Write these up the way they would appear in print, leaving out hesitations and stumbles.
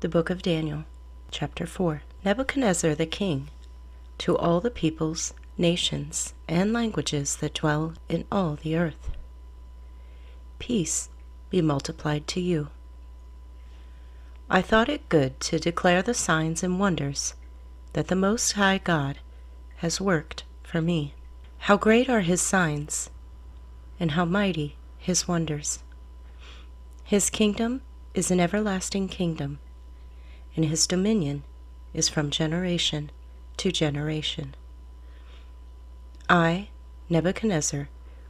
The Book of Daniel, Chapter 4. Nebuchadnezzar the king, to all the peoples, nations, and languages that dwell in all the earth. Peace be multiplied to you. I thought it good to declare the signs and wonders that the Most High God has worked for me. How great are his signs, and how mighty his wonders. His kingdom is an everlasting kingdom, and his dominion is from generation to generation. I, Nebuchadnezzar,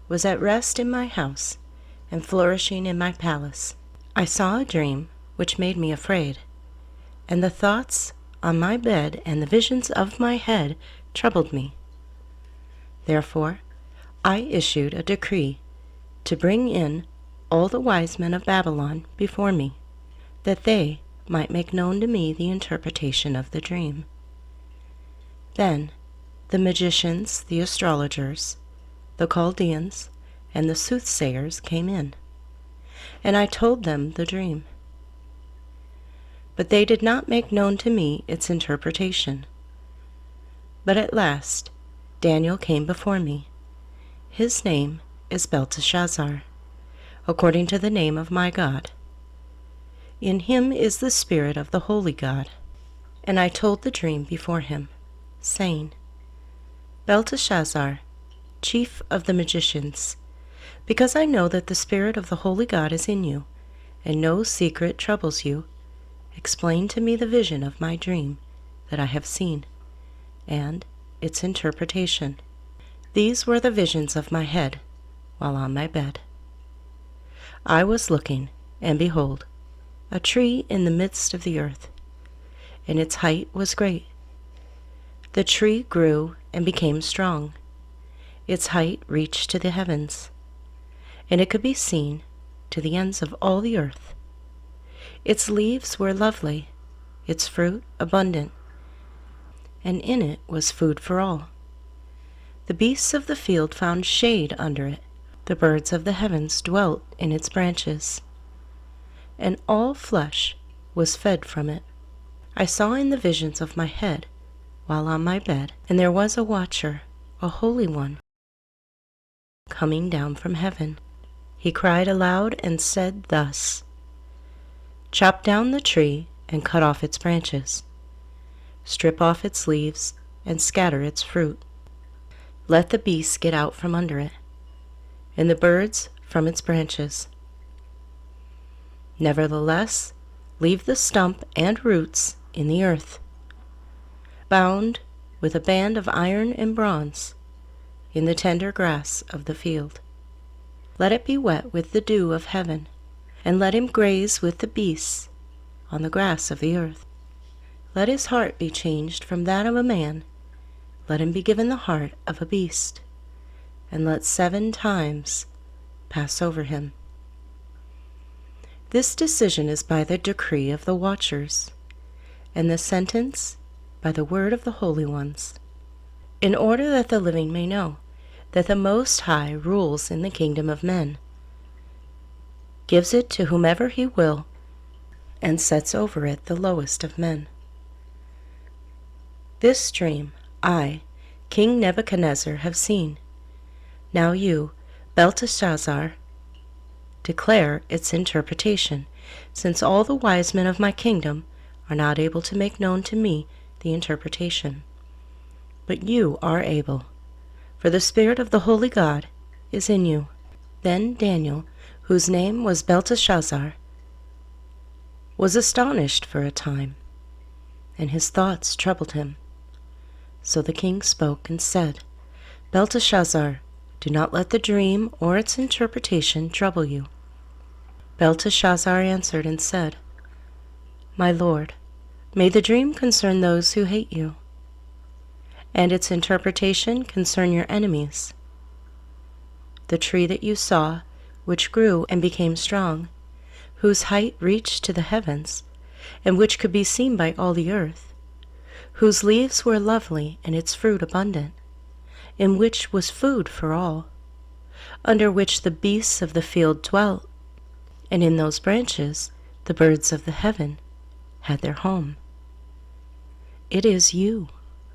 was at rest in my house and flourishing in my palace. I saw a dream which made me afraid, and the thoughts on my bed and the visions of my head troubled me. Therefore I issued a decree to bring in all the wise men of Babylon before me, that they might make known to me the interpretation of the dream. Then the magicians, the astrologers, the Chaldeans, and the soothsayers came in, and I told them the dream. But they did not make known to me its interpretation. But at last Daniel came before me. His name is Belteshazzar, according to the name of my God. In him is the Spirit of the Holy God. And I told the dream before him, saying, Belteshazzar, chief of the magicians, because I know that the Spirit of the Holy God is in you, and no secret troubles you, explain to me the vision of my dream that I have seen, and its interpretation. These were the visions of my head while on my bed. I was looking, and behold, a tree in the midst of the earth, and its height was great. The tree grew and became strong. Its height reached to the heavens, and it could be seen to the ends of all the earth. Its leaves were lovely, its fruit abundant, and in it was food for all. The beasts of the field found shade under it. The birds of the heavens dwelt in its branches, and all flesh was fed from it. I saw in the visions of my head while on my bed, and there was a watcher, a holy one, coming down from heaven. He cried aloud and said thus, Chop down the tree and cut off its branches. Strip off its leaves and scatter its fruit. Let the beasts get out from under it, and the birds from its branches. Nevertheless, leave the stump and roots in the earth, bound with a band of iron and bronze in the tender grass of the field. Let it be wet with the dew of heaven, and let him graze with the beasts on the grass of the earth. Let his heart be changed from that of a man, let him be given the heart of a beast, and let 7 times pass over him. This decision is by the decree of the watchers, and the sentence by the word of the holy ones, in order that the living may know that the Most High rules in the kingdom of men, gives it to whomever he will, and sets over it the lowest of men. This dream I, King Nebuchadnezzar, have seen. Now you, Belteshazzar, declare its interpretation, since all the wise men of my kingdom are not able to make known to me the interpretation. But you are able, for the Spirit of the Holy God is in you. Then Daniel, whose name was Belteshazzar, was astonished for a time, and his thoughts troubled him. So the king spoke and said, Belteshazzar, do not let the dream or its interpretation trouble you. Belteshazzar answered and said, My lord, may the dream concern those who hate you, and its interpretation concern your enemies. The tree that you saw, which grew and became strong, whose height reached to the heavens, and which could be seen by all the earth, whose leaves were lovely and its fruit abundant, in which was food for all, under which the beasts of the field dwelt, and in those branches the birds of the heaven had their home. It is you,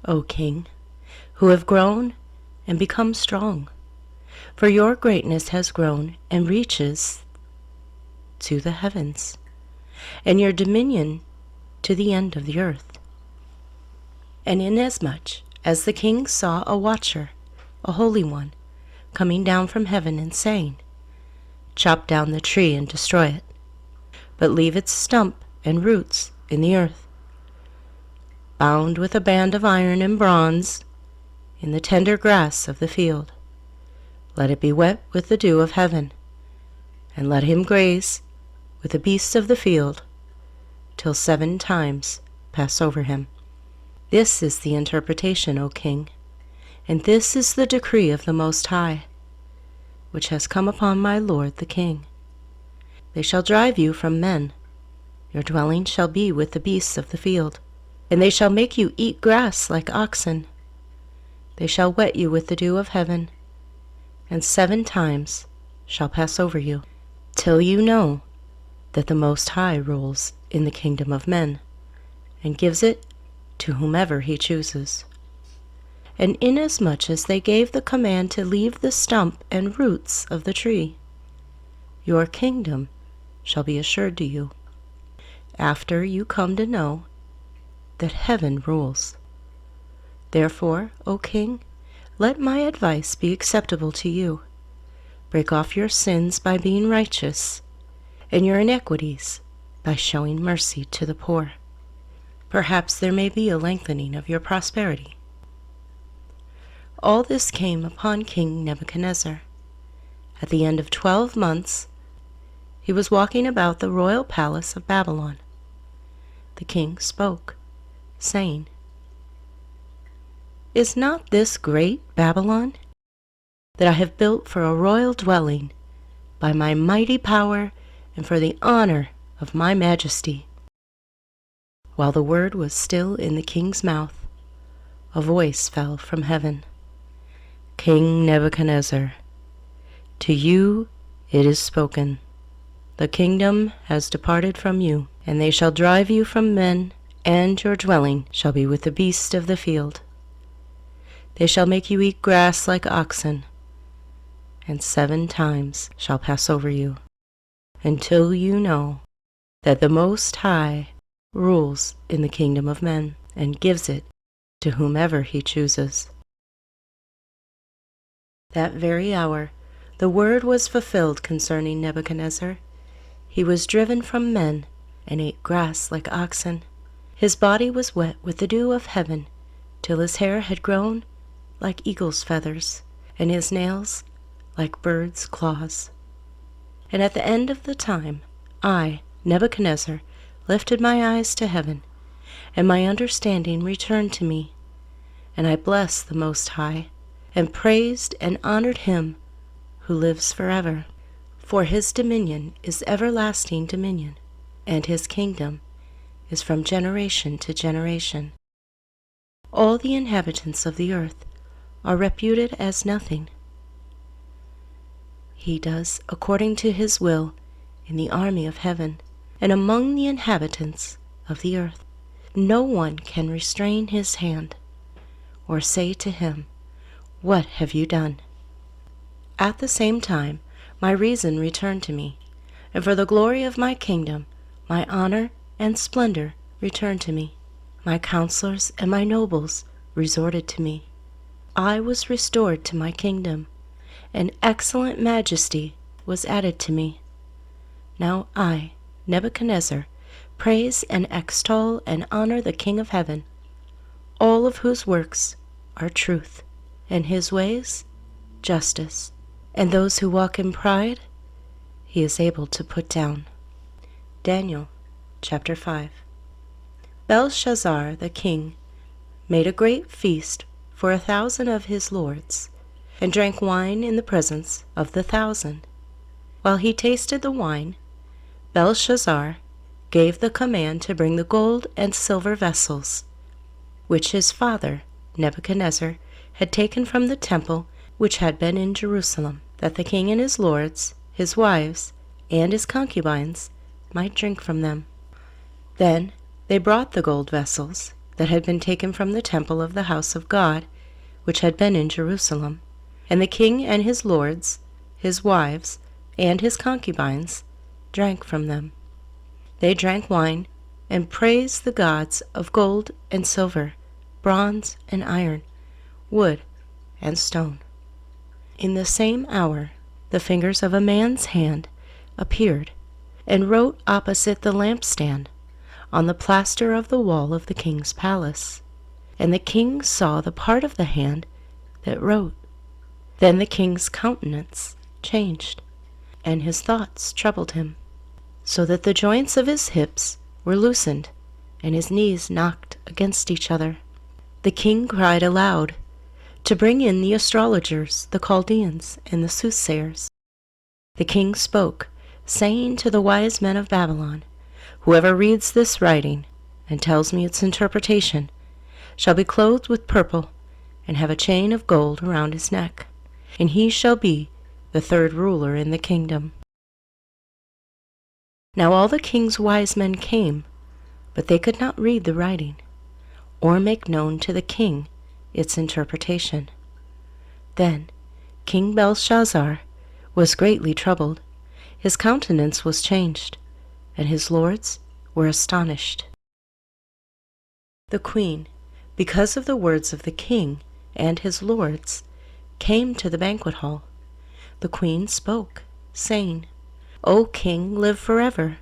O King, who have grown and become strong, for your greatness has grown and reaches to the heavens, and your dominion to the end of the earth. And inasmuch as the king saw a watcher, a holy one, coming down from heaven and saying, "Chop down the tree and destroy it, but leave its stump and roots in the earth, bound with a band of iron and bronze in the tender grass of the field. Let it be wet with the dew of heaven, and let him graze with the beasts of the field till 7 times pass over him." This is the interpretation, O King, and this is the decree of the Most High, which has come upon my lord the king. They shall drive you from men. Your dwelling shall be with the beasts of the field, and they shall make you eat grass like oxen. They shall wet you with the dew of heaven, and 7 times shall pass over you, till you know that the Most High rules in the kingdom of men, and gives it to whomever he chooses. And inasmuch as they gave the command to leave the stump and roots of the tree, your kingdom shall be assured to you, after you come to know that heaven rules. Therefore, O King, let my advice be acceptable to you. Break off your sins by being righteous, and your iniquities by showing mercy to the poor. Perhaps there may be a lengthening of your prosperity. All this came upon King Nebuchadnezzar. At the end of 12 months, he was walking about the royal palace of Babylon. The king spoke, saying, "Is not this great Babylon, that I have built for a royal dwelling, by my mighty power and for the honor of my majesty?" While the word was still in the king's mouth, a voice fell from heaven. "King Nebuchadnezzar, to you it is spoken. The kingdom has departed from you, and they shall drive you from men, and your dwelling shall be with the beasts of the field. They shall make you eat grass like oxen, and 7 times shall pass over you, until you know that the Most High rules in the kingdom of men, and gives it to whomever he chooses." That very hour the word was fulfilled concerning Nebuchadnezzar. He was driven from men, and ate grass like oxen. His body was wet with the dew of heaven, till his hair had grown like eagle's feathers, and his nails like birds' claws. And at the end of the time, I, Nebuchadnezzar, lifted my eyes to heaven, and my understanding returned to me. And I blessed the Most High, and praised and honored him who lives forever. For his dominion is everlasting dominion, and his kingdom is from generation to generation. All the inhabitants of the earth are reputed as nothing. He does according to his will in the army of heaven, and among the inhabitants of the earth. No one can restrain his hand, or say to him, "What have you done?" At the same time, my reason returned to me, and for the glory of my kingdom, my honor and splendor returned to me. My counselors and my nobles resorted to me. I was restored to my kingdom, and excellent majesty was added to me. Now I, Nebuchadnezzar, praise and extol and honor the King of heaven, all of whose works are truth, and his ways justice, and those who walk in pride he is able to put down. Daniel chapter 5. Belshazzar the king made a great feast for 1,000 of his lords, and drank wine in the presence of the 1,000. While he tasted the wine, Belshazzar gave the command to bring the gold and silver vessels, which his father Nebuchadnezzar had taken from the temple which had been in Jerusalem, that the king and his lords, his wives, and his concubines might drink from them. Then They brought the gold vessels that had been taken from the temple of the house of God, which had been in Jerusalem. And the king and his lords, his wives, and his concubines drank from them. They drank wine and praised the gods of gold and silver, bronze and iron, wood and stone. In the same hour the fingers of a man's hand appeared and wrote opposite the lampstand on the plaster of the wall of the king's palace. And the king saw the part of the hand that wrote. Then the king's countenance changed, and his thoughts troubled him, so that the joints of his hips were loosened, and his knees knocked against each other. The king cried aloud to bring in the astrologers, the Chaldeans, and the soothsayers. The king spoke, saying to the wise men of Babylon, "Whoever reads this writing and tells me its interpretation shall be clothed with purple and have a chain of gold around his neck, and he shall be the third ruler in the kingdom." Now all the king's wise men came, but they could not read the writing, or make known to the king its interpretation. Then King Belshazzar was greatly troubled, his countenance was changed, and his lords were astonished. The queen, because of the words of the king and his lords, came to the banquet hall. The queen spoke, saying, "O king, live forever.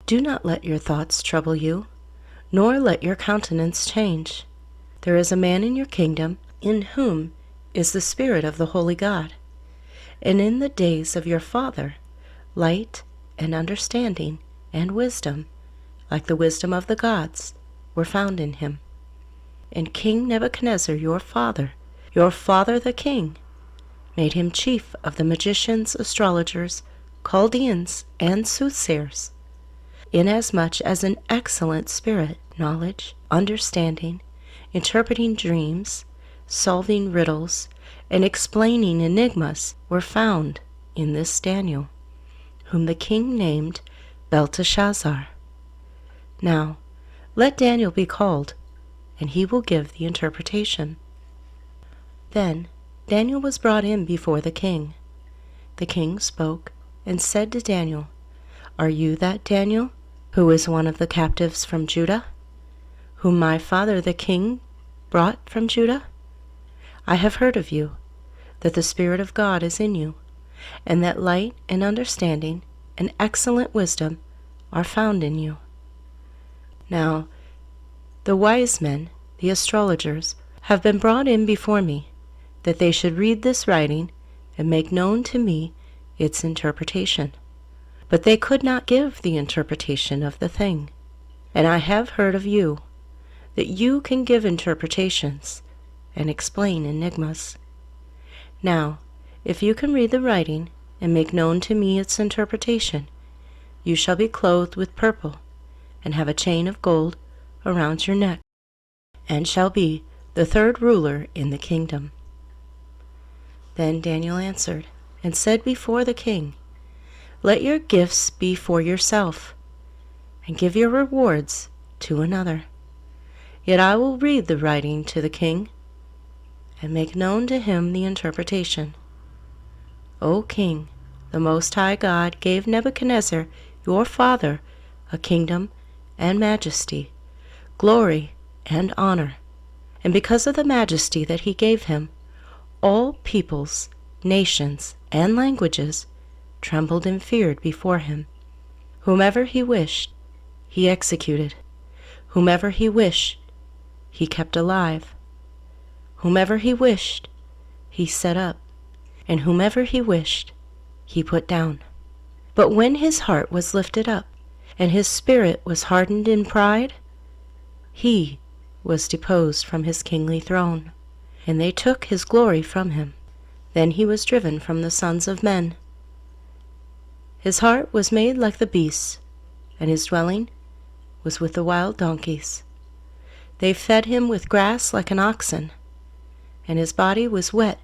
Do not let your thoughts trouble you, nor let your countenance change. There is a man in your kingdom in whom is the Spirit of the Holy God. And in the days of your father, light and understanding and wisdom, like the wisdom of the gods, were found in him. And King Nebuchadnezzar your father the king, made him chief of the magicians, astrologers, Chaldeans, and soothsayers, inasmuch as an excellent spirit, knowledge, understanding, interpreting dreams, solving riddles, and explaining enigmas were found in this Daniel, whom the king named Belteshazzar. Now let Daniel be called, and he will give the interpretation." Then Daniel was brought in before the king. The king spoke and said to Daniel, "Are you that Daniel, who is one of the captives from Judah, whom my father the king brought from Judah? I have heard of you, that the Spirit of God is in you, and that light and understanding and excellent wisdom are found in you. Now the wise men, the astrologers, have been brought in before me, that they should read this writing and make known to me its interpretation. But they could not give the interpretation of the thing. And I have heard of you, that you can give interpretations and explain enigmas. Now, if you can read the writing and make known to me its interpretation, you shall be clothed with purple, and have a chain of gold around your neck, and shall be the third ruler in the kingdom." Then Daniel answered and said before the king, "Let your gifts be for yourself, and give your rewards to another. Yet I will read the writing to the king, and make known to him the interpretation. O king, the Most High God gave Nebuchadnezzar your father a kingdom and majesty, glory and honor, and because of the majesty that he gave him, all peoples, nations, and languages trembled and feared before him. Whomever he wished, he executed. Whomever he wished, he kept alive. Whomever he wished, he set up, and whomever he wished, he put down. But when his heart was lifted up, and his spirit was hardened in pride, he was deposed from his kingly throne, and they took his glory from him. Then he was driven from the sons of men. His heart was made like the beasts, and his dwelling was with the wild donkeys. They fed him with grass like an oxen, and his body was wet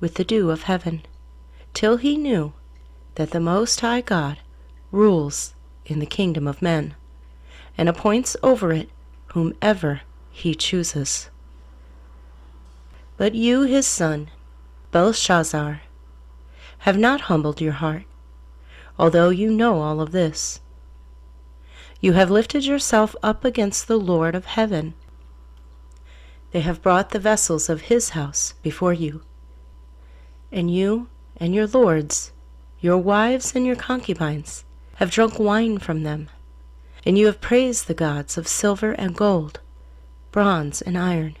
with the dew of heaven, till he knew that the Most High God rules in the kingdom of men, and appoints over it whomever he chooses. But you, his son, Belshazzar, have not humbled your heart, although you know all of this. You have lifted yourself up against the Lord of heaven. They have brought the vessels of his house before you, and you and your lords, your wives and your concubines, have drunk wine from them, and you have praised the gods of silver and gold, bronze and iron,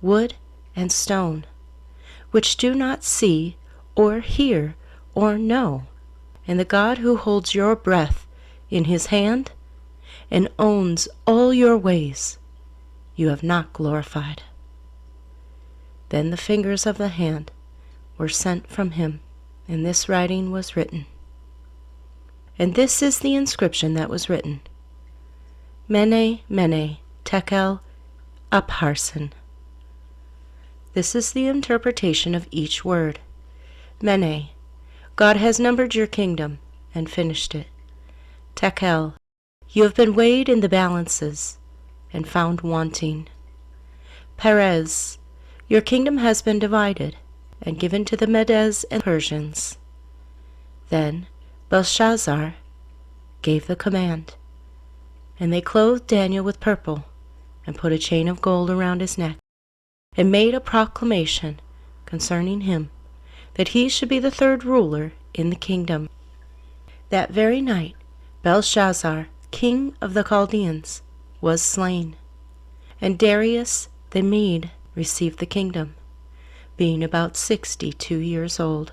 wood and stone, which do not see or hear or know, and the God who holds your breath in his hand and owns all your ways, you have not glorified. Then the fingers of the hand were sent from him, and this writing was written. And this is the inscription that was written: Mene, Mene, Tekel, Upharsin. This is the interpretation of each word. Mene, God has numbered your kingdom and finished it. Tekel, you have been weighed in the balances and found wanting. Perez, your kingdom has been divided and given to the Medes and Persians. Then Belshazzar gave the command, and they clothed Daniel with purple and put a chain of gold around his neck, and made a proclamation concerning him, that he should be the third ruler in the kingdom. That very night Belshazzar, king of the Chaldeans, was slain, and Darius the Mede received the kingdom, being about 62 years old.